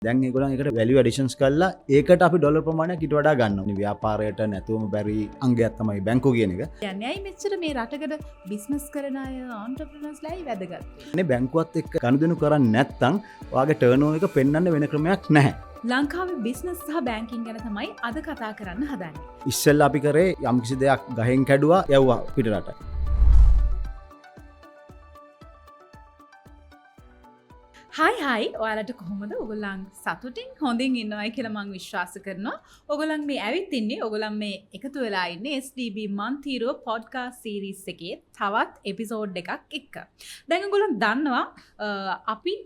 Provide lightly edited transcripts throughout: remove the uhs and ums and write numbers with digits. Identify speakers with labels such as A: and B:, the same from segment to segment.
A: දැන් ඒගොල්ලන් ඒකට වැලියු ඇඩිෂන්ස් කරලා ඒකට අපි ඩොලර් ප්‍රමාණයක් ඊට වඩා ගන්නවා. ව්‍යාපාරයට නැතුවම බැරි අංගයක් තමයි බැංකුව කියන එක.
B: කියන්නේ ඇයි මෙච්චර මේ රටකට බිස්නස් කරන අය ආන්ටර්ප්‍රනර්ස්ලායි වැදගත්.
A: මේ බැංකුවත් එක්ක ගනුදෙනු කරන්නේ නැත්නම් ඔයාගේ ටර්න්ಓවර් එක පෙන්වන්න වෙන ක්‍රමයක් නැහැ.
B: ලංකාවේ බිස්නස් සහ බැංකින් ගැන තමයි අද කතා කරන්න හදන්නේ.
A: ඉස්සෙල්ලා අපි කරේ යම්කිසි දෙයක් ගහෙන් කැඩුවා යවුවා පිටරට.
B: හයි ඔයාලට කොහොමද? ඔයගොල්ලන් සතුටින් හොඳින් ඉන්නවයි කියලා මම විශ්වාස කරනවා. ඔයගොල්ලන් මේ ඇවිත් ඉන්නේ, ඔයගොල්ලන් මේ එකතු වෙලා ඉන්නේ SDB Month Hero podcast series එකේ තවත් එපිසෝඩ් එකක් එක්ක. දැන් ඔයගොල්ලන් දන්නවා අපි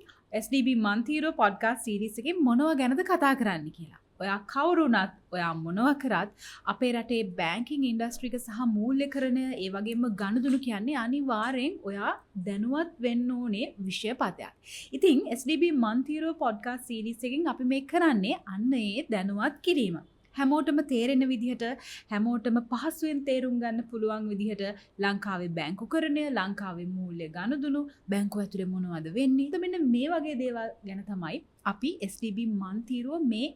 B: SDB Month Hero podcast series එකේ මොනව ගැනද කතා කරන්න කියලා. ඔයා කවුරුණත් ඔයා මොනව කරත් අපේ රටේ බැංකින් ඉන්ඩස්ට්‍රි එක සහ මූල්‍යකරණය ඒ වගේම ගනුදෙනු කියන්නේ අනිවාර්යෙන් ඔයා දැනුවත් වෙන්න ඕනේ විෂය පදයක්. ඉතින් SDB Month Hero podcast series එකෙන් අපි මේ කරන්නේ අන්න ඒ දැනුවත් කිරීම. හැමෝටම තේරෙන විදිහට, හැමෝටම පහසුවෙන් තේරුම් ගන්න පුළුවන් විදිහට ලංකාවේ බැංකුකරණය, ලංකාවේ මූල්‍ය ගනුදෙනු, බැංකුව ඇතුලේ මොනවද වෙන්නේ? මෙන්න මේ වගේ දේවල් ගැන තමයි අපි SDB Month Hero මේ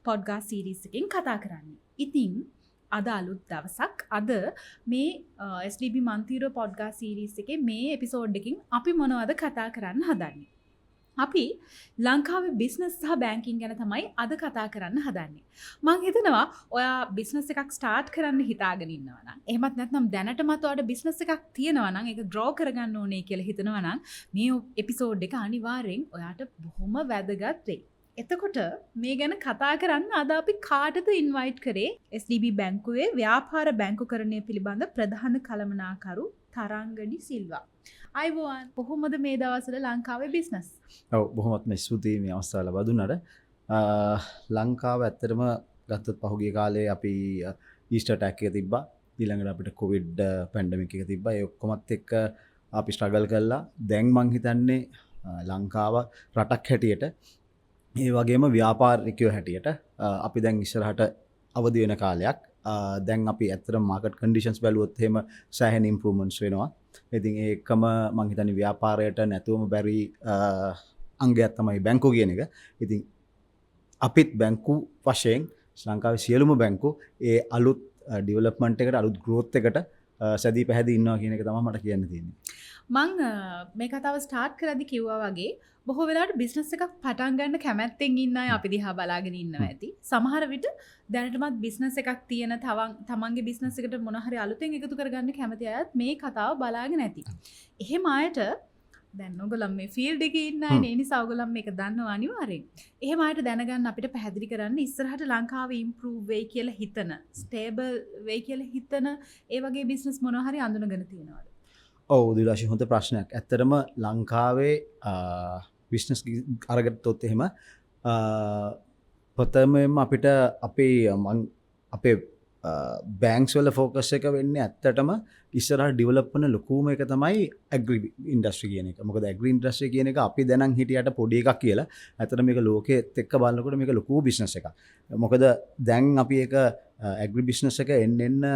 B: podcast series එකෙන් කතා කරන්නේ. ඉතින් අද අලුත් දවසක්. අද මේ SDB Month Hero podcast series එකේ මේ එපිසෝඩ් එකකින් අපි මොනවද කතා කරන්න හදන්නේ? අපි ලංකාවේ බිස්නස් සහ බැංකින් ගැන තමයි අද කතා කරන්න හදන්නේ. මම හිතනවා ඔයා බිස්නස් එකක් ස්ටාර්ට් කරන්න හිතාගෙන ඉන්නවා නම්, එහෙමත් නැත්නම් දැනටමත් ඔයාලට බිස්නස් එකක් තියෙනවා නම්, ඒක ග්‍රෝ කරගන්න ඕනේ කියලා හිතනවා නම් මේ එපිසෝඩ් එක අනිවාර්යෙන් ඔයාට බොහොම වැදගත් වෙයි. එතකොට මේ ගැන කතා කරන්න අද අපි කාටද ඉන්වයිට් කරේ? SDB බැංකුවේ ව්‍යාපාර බැංකුකරණය පිළිබඳ ප්‍රධාන කළමනාකරු තරංගනි සිල්වා. අයිබෝන්, කොහොමද මේ දවස්වල ලංකාවේ බිස්නස්?
A: ඔව්, බොහොමත්ම ස්තුතියි මේ අවස්ථාව ලබා දුන්නාට. ලංකාව ඇත්තටම ගත්තොත් පහුගිය කාලේ අපි ඊස්ටර් ඇටැක් එක තිබ්බා. ඊළඟට අපිට කොවිඩ් පැන්ඩමික් එක තිබ්බා. ඒ ඔක්කොමත් එක්ක අපි ස්ට්‍රගල් කළා. දැන් මං හිතන්නේ ලංකාව රටක් හැටියට, ඒ වගේම ව්‍යාපාරිකයෝ හැටියට අපි දැන් ඉස්සරහට අවදි වෙන කාලයක්. දැන් අපි ඇත්තටම මාකට් කන්ඩිෂන්ස් බැලුවොත් එහෙම සෑහෙන ඉම්ප්‍රූව්මන්ට්ස් වෙනවා. ඉතින් ඒකම මං හිතන්නේ ව්‍යාපාරයට නැතුවම බැරි අංගයක් තමයි බැංකුව කියන එක. ඉතින් අපිත් බැංකු වශයෙන් ශ්‍රී ලංකාවේ සියලුම බැංකු ඒ අලුත් ඩෙවලොප්මන්ට් එකට, අලුත් ග්‍රෝත් එකට සැදී පැහැදී ඉන්නවා කියන එක තමයි මට කියන්න තියෙන්නේ.
B: මං මේ කතාව ස්ටාර්ට් කරද්දි කිව්වා වගේ බොහෝ වෙලාවට බිස්නස් එකක් පටන් ගන්න කැමැත්තෙන් ඉන්න අය අපි දිහා බලාගෙන ඉන්නවා ඇති. සමහර විට දැනටමත් බිස්නස් එකක් තියෙන තමන්ගේ බිස්නස් එකට මොන හරි අලුතෙන් එකතු කරගන්න කැමති අයත් මේ කතාව බලාගෙන ඇති. එහෙම අයට දැන් ඔයගොල්ලන් මේ ෆීල්ඩ් එකේ ඉන්න අය නේ, නිසා ඔයගොල්ලන් මේක දන්නවා අනිවාර්යෙන්. එහෙම අයට දැනගන්න අපිට පැහැදිලි කරන්න ඉස්සරහට ලංකාවේ ඉම්ප්‍රූව් වෙයි කියලා හිතන, ස්ටේබල් වෙයි කියලා හිතන ඒ වගේ බිස්නස් මොනවා හරි අඳුනගෙන තියෙනවද?
A: ඔව් දිලාශි, හොඳ ප්‍රශ්නයක්. ඇත්තටම ලංකාවේ බිස්නස් අරගත්තොත් එහෙම ප්‍රථමයෙන්ම අපිට අපේ බැංක්ස් වල ෆෝකස් එක වෙන්නේ ඇත්තටම ඉස්සරහට ඩෙවලොප් වෙන ලොකුම එක තමයි ඇග්‍රි ඉන්ඩස්ට්‍රි කියන එක. මොකද ඇග්‍රි ඉන්ඩස්ට්‍රි කියන එක අපි දැනන් හිටියට පොඩි එකක් කියලා. ඇත්තට මේක ලෝකෙත් එක්ක බලනකොට මේක ලොකු බිස්නස් එකක්. මොකද දැන් අපි ඒක ඇග්‍රි බිස්නස් එක එන්න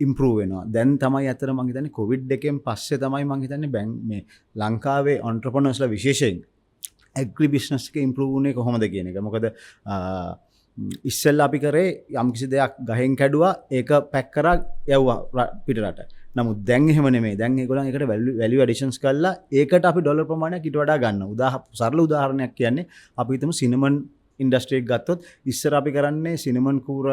A: ඉම්ප්‍රූව් වෙනවා. දැන් තමයි අතර මං හිතන්නේ කොවිඩ් එකෙන් පස්සේ තමයි මං හිතන්නේ මේ ලංකාවේ ඔන්ටර්ප්‍රනර්ස්ලා විශේෂයෙන් ඇග්‍රි බිස්නස් එක ඉම්ප්‍රූව් වුණේ කොහොමද කියන එක. මොකද ඉස්සෙල්ලා අපි කරේ යම්කිසි දෙයක් ගහෙන් කැඩුවා ඒක පැක් කරා යවුවා පිටරට. නමුත් දැන් එහෙම නෙමෙයි. දැන් ඒගොල්ලන් ඒකට වැලියු ඇඩිෂන්ස් කරලා ඒකට අපි ඩොලර් ප්‍රමාණයක් ඊට වඩා ගන්නවා. සරල උදාහරණයක් කියන්නේ අපි හිතමු සිනමන් ඉන්ඩස්ට්‍රි එක ගත්තොත් ඉස්සර අපි කරන්නේ සිනමන් කූර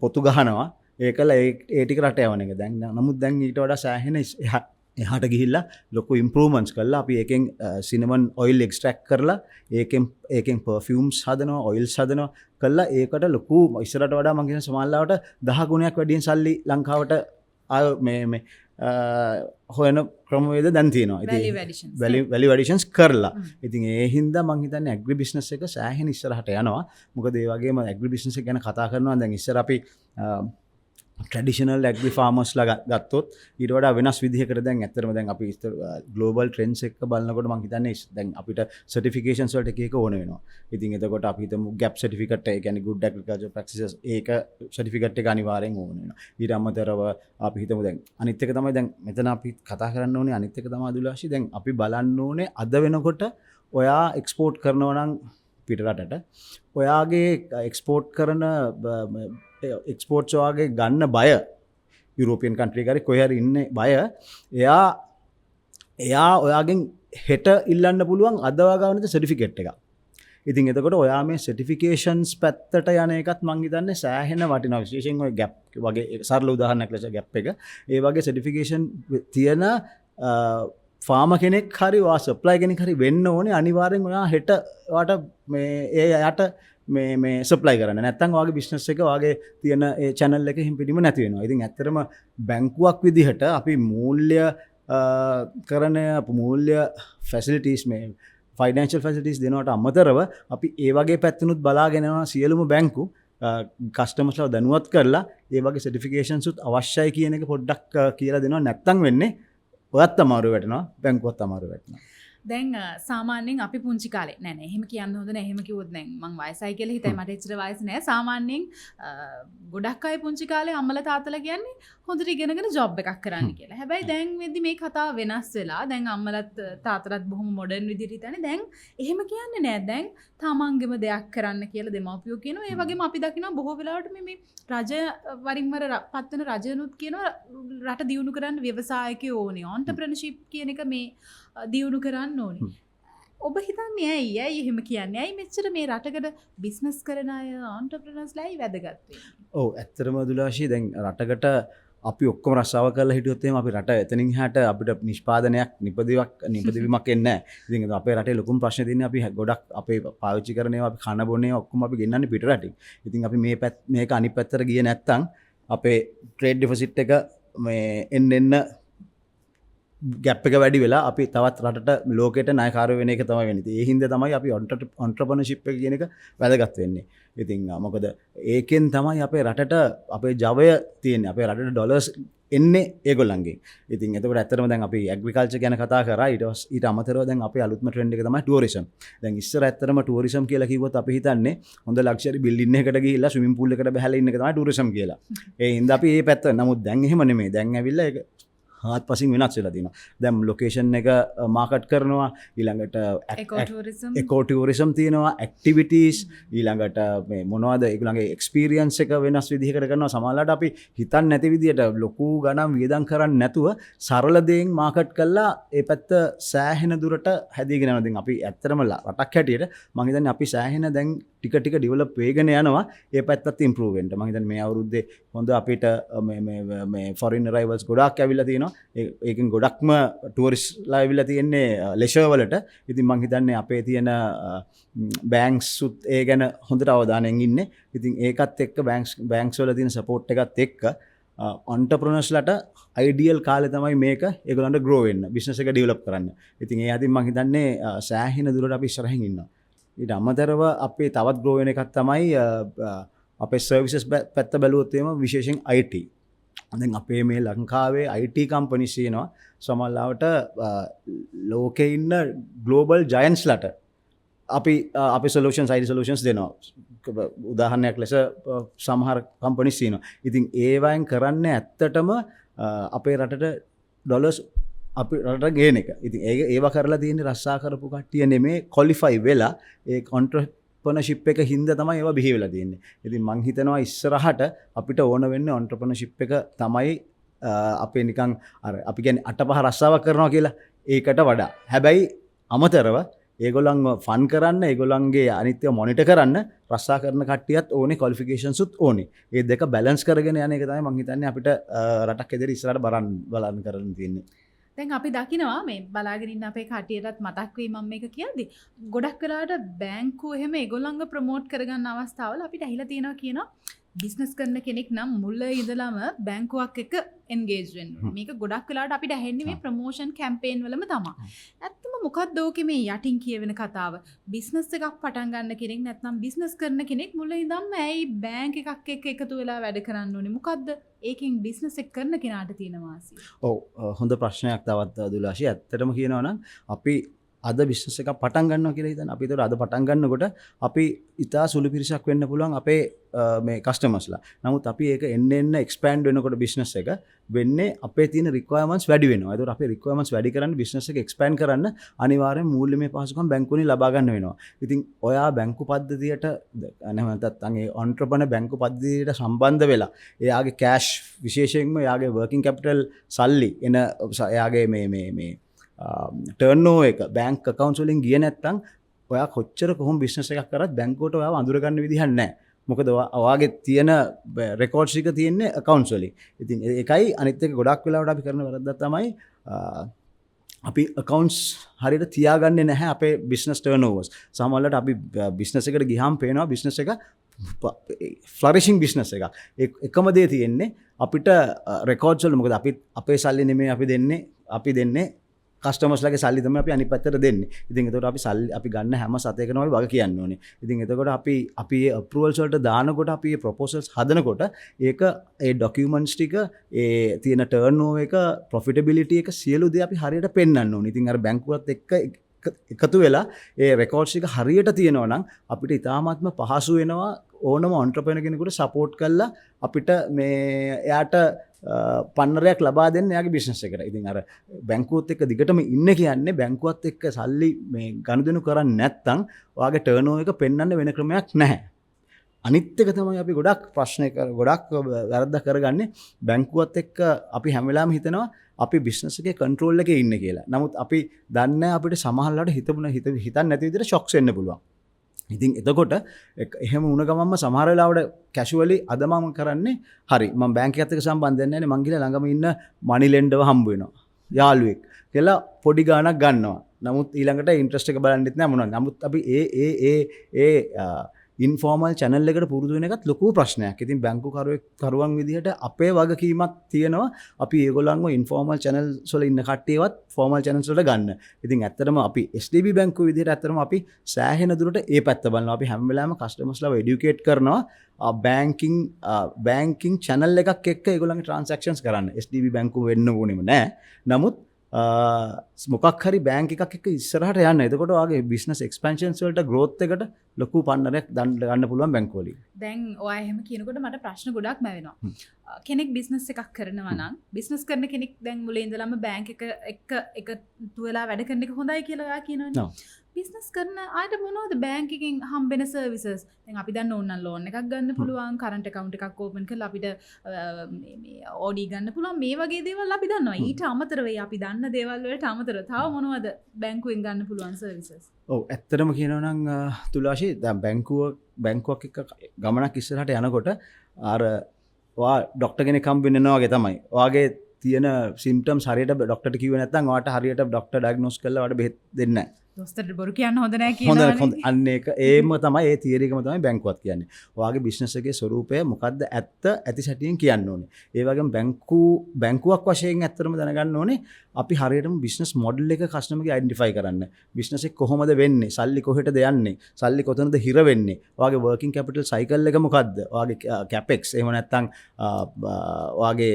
A: පොතු ගහනවා. ඒකල ඒ ටික රට යවන එක. දැන් නමුත් දැන් ඊට වඩා සෑහෙන එහාට ගිහිල්ලා ලොකු ඉම්ප්‍රූව්මන්ට්ස් කරලා අපි ඒකෙන් සිනමන් ඔයිල් එක්ස්ට්‍රැක්ට් කරලා ඒකෙන් පර්ෆියුම්ස් හදනවා, ඔයිල්ස් හදනවා කරලා ඒකට ලොකු ඉස්සරට වඩා මම කියන සමාල්ලාවට 10 ගුණයක් වැඩියෙන් සල්ලි ලංකාවට මේ හොයන ක්‍රමවේද දැන් තියෙනවා. ඉතින් වැලියු ඇඩිෂන්ස් කරලා. ඉතින් ඒ හින්දා මම හිතන්නේ ඇග්‍රි බිස්නස් එක සෑහෙන ඉස්සරහට යනවා. මොකද ඒ වගේම ඇග්‍රි බිස්නස් එක ගැන කතා කරනවා දැන් ඉස්සර අපි ට්‍රැඩිෂනල් ඇග්‍රි ෆාමර්ස්ලා ගත්තොත් ඊට වඩා වෙනස් විදිහකට දැන් ඇත්තටම දැන් අපි ග්ලෝබල් ට්‍රෙන්ඩ්ස් එක බලනකොට මම හිතන්නේ දැන් අපිට සර්ටිෆිකේෂන්ස් වලට එක එක ඕන වෙනවා. ඉතින් එතකොට අපි හිතමු ගැප් සර්ටිෆිකට් එක කියන්නේ good agriculture practices ඒක සර්ටිෆිකට් එක අනිවාර්යෙන් ඕන වෙනවා. ඊට අමතරව අපි හිතමු දැන් අනිත් එක තමයි දැන් මෙතන අපි කතා කරන්න ඕනේ අනිත් එක තමයි අදුලාශි දැන් අපි බලන්න ඕනේ අද වෙනකොට ඔයා එක්ස්පෝර්ට් කරනවා නම් පිටරටට ඔයාගේ එක්ස්පෝර්ට් කරන එක්ස්පෝර්ට්ස් වගේ ගන්න බය යුරෝපියන් කන්ට්‍රී කරේ කොහේ හරි ඉන්නේ බය එයා ඔයාගෙන් හෙට ඉල්ලන්න පුළුවන් අද වගාවනද සර්ටිෆිකේට් එක. ඉතින් එතකොට ඔයා මේ සර්ටිෆිකේෂන්ස් පැත්තට යන එකත් මං හිතන්නේ සෑහෙන වටිනවා. විශේෂයෙන් ඔය ගැප් වගේ සරල උදාහරණයක් ලෙස ගැප් එක. ඒ වගේ සර්ටිෆිකේෂන් තියෙන ෆාම කෙනෙක් හරි වා සප්ලයි කෙනෙක් හරි වෙන්න ඕනේ අනිවාර්යෙන් ඔයා හෙට වට මේ ඒ යට මේ සප්ලයි කරන්න. නැත්නම් ඔයාගේ බිස්නස් එක ඔයාගේ තියෙන ඒ channel එක හිම් පිටිම නැති වෙනවා. ඉතින් ඇත්තටම බැංකුවක් විදිහට අපි මූල්‍ය කරන මූල්‍ය ෆැසිලිටීස් මේ ෆයිනන්ෂල් ෆැසිලිටීස් දෙනවට අමතරව අපි ඒ වගේ පැත්තනුත් බලාගෙන යනවා සියලුම බැංකු කස්ටමර්ස්ලා දැනුවත් කරලා ඒ වගේ සර්ටිෆිකේෂන්ස් උත් අවශ්‍යයි කියන එක පොඩ්ඩක් කියලා දෙනවා. නැත්නම් වෙන්නේ ඔයත් අමාරු වැටෙනවා බැංකුවත් අමාරු වැටෙනවා.
B: දැන් සාමාන්‍යයෙන් අපි පුංචි කාලේ නෑ නෑ එහෙම කියන්න හොඳ නෑ. එහෙම කිව්වොත් දැන් මං වයසයි කියලා හිතයි මට එච්චර වයස නෑ. සාමාන්‍යයෙන් ගොඩක් අය පුංචි කාලේ අම්මලා තාත්තලා කියන්නේ හොඳට ඉගෙනගෙන ජොබ් එකක් කරන්න කියලා. හැබැයි දැන් වෙද්දි මේ කතාව වෙනස් වෙලා දැන් අම්මලත් තාත්තලත් බොහොම මොඩර්න් විදිහට හිතන්නේ. දැන් එහෙම කියන්නේ නෑ. දැන් තමන්ගෙම දෙයක් කරන්න කියලා දෙමව්පියෝ කියනවා. ඒ වගේම අපි දකිනවා බොහෝ වෙලාවට මේ රජ වරින් වර පත්වන රජනුත් කියනවා රට දියුණු කරන්න ව්‍යවසායකයෝ ඕනේ. ඔන්ටර්ප්‍රෙනර්ෂිප් කියන එක මේ දියුණු කරන්න ඕනේ. ඔබ හිතන්නේ ඇයි එහෙම කියන්නේ? ඇයි මෙච්චර මේ රටකට බිස්නස් කරන අය ඔන්ටර්ප්‍රෙනර්ස්ලා ඇයි වැදගත් වෙන්නේ?
A: ඔව් ඇත්තටම දුලාශී දැන් රටකට අපි ඔක්කොම රස්සාව කරලා හිටියොත් එහෙම අපි රට එතනින් එහාට අපිට නිෂ්පාදනයක් නිපදවීමක් එන්නේ නැහැ. ඉතින් අපේ රටේ ලොකුම ප්‍රශ්නේ තියෙන්නේ අපි ගොඩක් අපේ පාවිච්චි කරන ඒවා අපි කන බොන ඒවා ඔක්කොම අපි ගෙන්නන්නේ පිට රටින්. ඉතින් අපි මේක අනිත් පැත්තට ගියේ නැත්තම් අපේ ට්‍රේඩ් ඩිෆිසිට් එක මේ එන්න ගැප් එක වැඩි වෙලා අපි තවත් රටට ලෝකෙට නායකාරය වෙන එක තමයි වෙන්නේ. ඒ හින්දා තමයි අපි ඔන්ටර්ප්‍රෙනර්ෂිප් එක කියන එක වැදගත් වෙන්නේ. ඉතින් මොකද ඒකෙන් තමයි අපේ රටට අපේ ජවය තියෙන්නේ. අපේ රටට ඩොලර්ස් එන්නේ ඒගොල්ලන්ගෙන්. ඉතින් එතකොට ඇත්තටම දැන් අපි ඇග්‍රිකල්චර් ගැන කතා කරා. ඊට අමතරව දැන් අපේ අලුත්ම ට්‍රෙන්ඩ් එක තමයි ටුවරිසම්. දැන් ඉස්සර ඇත්තටම ටුවරිසම් කියලා කිව්වොත් අපි හිතන්නේ හොඳ ලක්ෂරි බිල්ඩින් එකකට ගිහිල්ලා ස්විමින් pool එකකට බහලා ඉන්න එක තමයි ටුවරිසම් කියලා. ඒ හින්දා අපි මේ පැත්ත නමුත් දැන් එහෙම නෙමෙයි. දැන් ඇවිල්ලා ඒක හත් පසින් වෙනස් වෙලා තියෙනවා. දැන් ලොකේෂන් එක මාකට් කරනවා ඊළඟට එකෝටුවරිසම් තියෙනවා ඇක්ටිවිටීස් ඊළඟට මේ මොනවද ඒගොල්ලන්ගේ එක්ස්පීරියන්ස් එක වෙනස් විදිහකට කරනවා. සමහරවිට අපි හිතන්නේ නැති විදිහට ලොකු ගණන් වියදම් කරන්නේ නැතුව සරල දෙයින් මාකට් කරලා ඒ පැත්ත සෑහෙන දුරට හැදීගෙන යනවා. දැන් අපි ඇත්තටම රටක් හැටියට මම හිතන්නේ අපි සෑහෙන දැන් ටික ටික ඩෙවලොප් වෙගෙන යනවා. ඒ පැත්තත් ඉම්ප්‍රූව් වෙන්න. මම හිතන්නේ මේ අවුරුද්දේ හොඳ අපිට මේ ෆොරින් අරයිවල්ස් ගොඩාක් ඇවිල්ලා තියෙනවා. ඒකෙන් ගොඩක්ම ටුවරිස්ට්ලා ඇවිල්ලා තියෙන්නේ ලෙෂර් වලට. ඉතින් මම හිතන්නේ අපේ තියෙන බැංක්ස් උත් ඒ ගැන හොඳට අවධානයෙන් ඉන්නේ. ඉතින් ඒකත් එක්ක බැංක්ස් වල තියෙන සපෝට් එකත් එක්ක ඔන්ටර්ප්‍රෙනර්ස්ලාට අයිඩියල් කාලේ තමයි මේක ඒගොල්ලන්ට ග්‍රෝ වෙන්න, බිස්නස් එක ඩෙවලොප් කරන්න. ඉතින් ඒ අතින් මම හිතන්නේ සෑහෙන දුරට අපි ඉස්සරහින් ඉන්නවා. ඊට අමතරව අපේ තවත් ග්‍රෝ වෙන එකක් තමයි අපේ සර්විසස් පැත්ත බැලුවොත් එහෙම විශේෂයෙන් IT. දැන් අපේ මේ ලංකාවේ IT කම්පනිස් තියෙනවා සමහරවිට ලෝකේ ඉන්න ග්ලෝබල් ජයන්ට්ස්ලාට අපි සොලියුෂන්ස් IT සොලියුෂන්ස් දෙනවා. උදාහරණයක් ලෙස සමහර කම්පනිස් තියෙනවා. ඉතින් ඒවෙන් කරන්නේ ඇත්තටම අපේ රටට ඩොලර්ස් අපි රට ගේන එක. ඉතින් ඒව කරලා තියෙන්නේ රස්සා කරපු කට්ටිය නෙමේ ක්වොලිෆයි වෙලා ඒ ඔන්ටර්ප්‍රෙනර්ෂිප් එක හින්දා තමයි ඒවා බිහි වෙලා තියෙන්නේ. ඉතින් මං හිතනවා ඉස්සරහට අපිට ඕන වෙන්නේ ඔන්ටර්ප්‍රෙනර්ෂිප් එක තමයි අපේ නිකන් අර අපි කියන්නේ අටපහ රස්සාවක් කරනවා කියලා ඒකට වඩා. හැබැයි අමතරව ඒගොල්ලන්ව ෆන් කරන්න ඒගොල්ලන්ගේ අනිත්‍ය මොනිටර් කරන්න රස්සා කරන කට්ටියත් ඕනේ ක්වොලිෆිකේෂන්ස් උත් ඕනේ. ඒ දෙක බැලන්ස් කරගෙන යන එක තමයි මං හිතන්නේ අපිට රටක් ඇදෙරි ඉස්සරහට බලන්න කරන්න තියෙන්නේ.
B: දැන් අපි දකිනවා මේ බලාගෙන ඉන්න අපේ කට්ටියටත් මතක් වෙයි මම මේක කියද්දි ගොඩක් වෙලාවට බැංකුව එහෙම ඒගොල්ලන්ව ප්‍රොමෝට් කරගන්න අවස්ථාවල අපිට ඇහිලා තියෙනවා කියනවා බිස්නස් කරන කෙනෙක් නම් මුල ඉඳලම බැංකුවක් එක්ක එන්ගේජ් වෙන්න ඕනේ. මේක ගොඩක් වෙලාවට අපිට ඇහෙන්නේ මේ ප්‍රොමෝෂන් කැම්පේන් වලම තමයි. ඇත්තම මොකක්ද ඕකේ මේ යටින් කියවෙන කතාව? බිස්නස් එකක් පටන් ගන්න කෙනෙක් නැත්නම් බිස්නස් කරන කෙනෙක් මුල ඉඳන්ම ඇයි බැංක් එකක් එක්ක එකතු වෙලා වැඩ කරන්න ඕනේ? මොකද්ද ඒකෙන් බිස්නස් එක කරන කෙනාට තියෙන වාසිය?
A: ඔව් හොඳ ප්‍රශ්නයක් තවත් දුලාශි. ඇත්තටම කියනවා නම් අපි අද බිස්නස් එකක් පටන් ගන්නවා කියලා හිතන්න. අපි ඒතකොට අද පටන් ගන්නකොට අපි ඉතා සුළු පිරිසක් වෙන්න පුළුවන් අපේ මේ කස්ටමර්ස්ලා. නමුත් අපි ඒක එන්න එක්ස්පෑන්ඩ් වෙනකොට බිස්නස් එක වෙන්නේ අපේ තියෙන රික්වයර්මන්ට්ස් වැඩි වෙනවා. ඒතකොට අපේ රික්වයර්මන්ට්ස් වැඩි කරන්න බිස්නස් එක එක්ස්පෑන්ඩ් කරන්න අනිවාර්යෙන් මූල්‍යමය පහසුකම් බැංකුවලින් ලබා ගන්න වෙනවා. ඉතින් ඔයා බැංකු පද්ධතියට නැත්නම් ඒ ඔන්ටර්ප්‍රනර් බැංකු පද්ධතියට සම්බන්ධ වෙලා එයාගේ කෑෂ් විශේෂයෙන්ම එයාගේ වර්කින් කැපිටල් සල්ලි එන එයාගේ මේ ටර්නෝවර් එක බැංක් account වලින් ගියේ නැත්නම් ඔයා කොච්චර කොහොම බිස්නස් එකක් කරත් බැංකුවට ඔයාව අඳුර ගන්න විදිහක් නැහැ. මොකද ඔයාගේ තියෙන රෙකෝඩ්ස් ටික තියෙන්නේ accounts වලින්. ඉතින් ඒකයි අනිත් එක ගොඩක් වෙලාවට අපි කරන වැරද්දක් තමයි අපි accounts හරියට තියාගන්නේ නැහැ අපේ business turnovers. සමහරවිට අපි business එකට ගියාම පේනවා business එක flourishing business එකක්. එකම දේ තියෙන්නේ අපිට records වල මොකද අපි අපේ සල්ලි නෙමෙයි අපි දෙන්නේ කස්ටමර්ස්ලාගේ සල්ලි තමයි අපි අනිත් පැත්තට දෙන්නේ. ඉතින් එතකොට අපි සල්ලි අපි ගන්න හැම සතේකම අපි වග කියන්න ඕනේ. ඉතින් එතකොට අපි ඒ approvals වලට දානකොට අපි මේ proposals හදනකොට ඒක ඒ documents ටික ඒ තියෙන turnover එක profitability එක සියලු දේ අපි හරියට පෙන්වන්න ඕනේ. ඉතින් අර බැංකුවත් එක්ක එකතු වෙලා ඒ රෙකෝඩ්ස් එක හරියට තියෙනවා නම් අපිට ඉතාමත්ම පහසු වෙනවා ඕනම ඔන්ටර්ප්‍රෙනර් කෙනෙකුට සපෝට් කරලා අපිට මේ එයාට පන්නරයක් ලබා දෙන්න එයාගේ බිස්නස් එකට. ඉතින් අර බැංකුවත් එක්ක දිගටම ඉන්න කියන්නේ බැංකුවත් එක්ක සල්ලි මේ ගනුදෙනු කරන්නේ නැත්නම් ඔයාගේ ටර්නෝවර් එක පෙන්වන්න වෙන ක්‍රමයක් නැහැ. අනිත් එක තමයි අපි ගොඩක් වැරද්ද කරගන්නේ බැංකුවත් එක්ක අපි හැම වෙලාවෙම හිතනවා අපි බිස්නස් එකේ කන්ට්‍රෝල් එකේ ඉන්නේ කියලා. නමුත් අපි දන්නේ අපිට සමහරවිට හිතන්නේ නැති විදිහට ෂොක්ස් එන්න පුළුවන්. ඉතින් එතකොට එහෙම වුණ ගමන්ම සමහර වෙලාවට කැෂුවලි අද මම කරන්නේ හරි මම බැංක් එකත් එක්ක සම්බන්ධ වෙන්නේ නැහැ මං ගිහලා ළඟම ඉන්න මනි ලෙන්ඩර්ව හම්බ වෙනවා යාළුවෙක් කියලා පොඩි ගාණක් ගන්නවා. නමුත් ඊළඟට ඉන්ට්‍රස්ට් එක බලන්නෙත් නැහැ මොනවද. නමුත් අපි ඒ ඉන්ෆෝමල් channel එකට පුරුදු වෙන එකත් ලොකු ප්‍රශ්නයක්. ඉතින් බැංකු කරුවන් විදිහට අපේ වගකීමක් තියෙනවා අපි ඒගොල්ලන්ව ඉන්ෆෝමල් channels වල ඉන්න කට්ටියවත් ෆෝමල් channels වලට ගන්න. ඉතින් ඇත්තටම අපි SDB බැංකුව විදිහට ඇත්තටම අපි සෑහෙන දුරට ඒ පැත්ත බලනවා. අපි හැම වෙලාවෙම කස්ටමර්ස්ලාව එඩියුකේට් කරනවා බැංකින් channel එකක් එක්ක ඒගොල්ලන්ගේ transactions කරන්න. SDB බැංකුව වෙන්න ඕනෙම නෑ. නමුත් මොකක් හරි බැංක් එකක් එක්ක ඉස්සරහට යන්න. එතකොට ඔයාගේ බිස්නස් එක්ස්පැන්ෂන්ස් වලට growth එකට ලොකු පන්නරයක් ගන්න පුළුවන් බැංකුව වලින්.
B: දැන් ඔයා එහෙම කියනකොට මට ප්‍රශ්න ගොඩක් මැවෙනවා. කෙනෙක් බිස්නස් එකක් කරනවා නම් බිස්නස් කරන කෙනෙක් දැන් මුලින් ඉඳලම බැංක් එක එකතු වෙලා වැඩ කරන එක හොඳයි කියලා ඔයා කියනවනේ. බිස්නස් කරන අයට මොනවද බැංක් එකෙන් හම්බෙන සර්විසස්? දැන් අපි දන්න ඕන නම් ලෝන් එකක් ගන්න පුළුවන්, කරන්ට් account එකක් ඕපන් කරලා අපිට මේ OD ගන්න පුළුවන්. මේ වගේ දේවල් අපි දන්නවා. ඊට අමතරව අපි දන්න දේවල් වලට අමතරව තව මොනවද බැංකුවෙන් ගන්න පුළුවන් සර්විසස්?
A: ඔව් ඇත්තටම කියනවා නම් තුලාශී දැන් බැංකුවක් එක්ක ගමනක් ඉස්සරහට යනකොට අර ඔයා ඩොක්ටර් කෙනෙක් හම්බ වෙනවා වගේ තමයි. ඔයාගේ තියෙන සිම්ප්ටම්ස් හරියට ඩොක්ටර්ට කිව්වේ නැත්නම් ඔයාට හරියට ඩොක්ටර් ඩයග්නෝස් කරලා ඔයාට බෙහෙත් දෙන්නේ නැහැ.
B: දොස්තරට බොරු කියන්න හොඳ නැහැ කියනවනේ.
A: හොඳ අන්න ඒක ඒම තමයි ඒ තියරි එකම තමයි බැංකුවත් කියන්නේ. ඔයාගේ බිස්නස් එකේ ස්වරූපය මොකද්ද ඇති සැටියෙන් කියන්න ඕනේ. ඒ වගේම බැංකුවක් වශයෙන් ඇත්තටම දැනගන්න ඕනේ අපි හරියටම බිස්නස් මොඩල් එක කස්ටමර්ගේ අයිඩෙන්ටිෆයි කරන්න. බිස්නස් එක කොහොමද වෙන්නේ? සල්ලි කොහෙටද යන්නේ? සල්ලි කොතනද හිර වෙන්නේ? ඔයාගේ වර්කින් කැපිටල් සයිකල් එක මොකද්ද? ඔයාගේ කැපෙක්ස් එහෙම නැත්නම් ඔයාගේ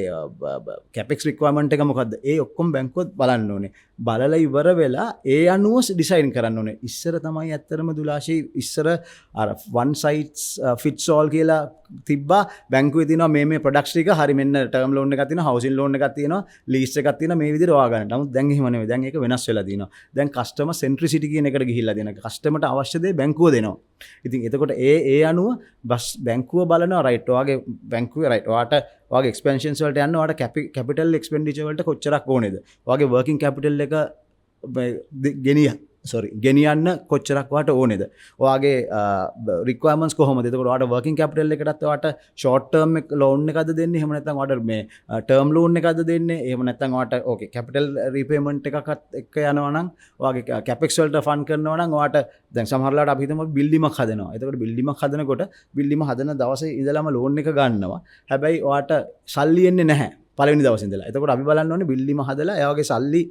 A: කැපෙක්ස් රික්වයර්මන්ට් එක මොකද්ද? ඒ ඔක්කොම බැංකුවත් බලන්න ඕනේ. බලලා ඉවර වෙලා ඒ අනුව ඩිසයින් කරන්න ඕනේ. ඉස්සර තමයි ඇත්තටම දුලාශී ඉස්සර අර one size fits all කියලා තිබ්බා. බැංකුවේ තියෙනවා මේ ප්‍රොඩක්ට්ස් ටික හරි මෙන්න ටර්ම් ලෝන් එකක් තියෙනවා, හවුසින් ලෝන් එකක් තියෙනවා, ලීස් එකක් තියෙනවා මේ විදිහට ඔයා ගන්න. නමුත් දැන් එහෙම නෙවෙයි. දැන් ඒක වෙනස් වෙලා තියෙනවා. දැන් කස්ටමර් සෙන්ට්‍රිසිටි කියන එකට ගිහිල්ලා දෙනවා. කස්ටමර්ට අවශ්‍ය දේ බැංකුව දෙනවා. ඉතින් එතකොට ඒ අනුව බැංකුව බලනවා රයිට් ඔයාගේ බැංකුවේ රයිට් ඔයාට ඔයාගේ එක්ස්පැන්ෂන්ස් වලට යන්න ඔයාට කැපිටල් එක්ස්පෙන්ඩිචර් වලට කොච්චරක් ඕනේද? ඔයාගේ වර්කින් කැපිටල් එක ගෙනියන්න කොච්චරක් වාට ඕනේද? ඔයාගේ රික්වයර්මන්ට්ස් කොහොමද? එතකොට ඔයාට වර්කින් කැපිටල් එකටත් ඔයාට ෂෝට් ටර්ම් ලෝන් එකක්ද දෙන්නේ? එහෙම නැත්නම් ඔයාට මේ ටර්ම් ලෝන් එකක්ද දෙන්නේ? එහෙම නැත්නම් ඔයාට ඕකේ කැපිටල් රීපේමන්ට් එකක්ත් එක්ක යනවා නම් ඔයාගේ කැපෙක්ස් වලට ෆන්ඩ් කරනවා නම් ඔයාට දැන් සමහරලාට අපි හිතමු බිල්ඩිමක් හදනවා. එතකොට බිල්ඩිමක් හදනකොට බිල්ඩිම හදන දවසේ ඉඳලම ලෝන් එක ගන්නවා. හැබැයි ඔයාට සල්ලි එන්නේ නැහැ පළවෙනි දවසේ ඉඳලා. එතකොට අපි බලන්න ඕනේ බිල්ඩිම හදලා එයාගේ සල්ලි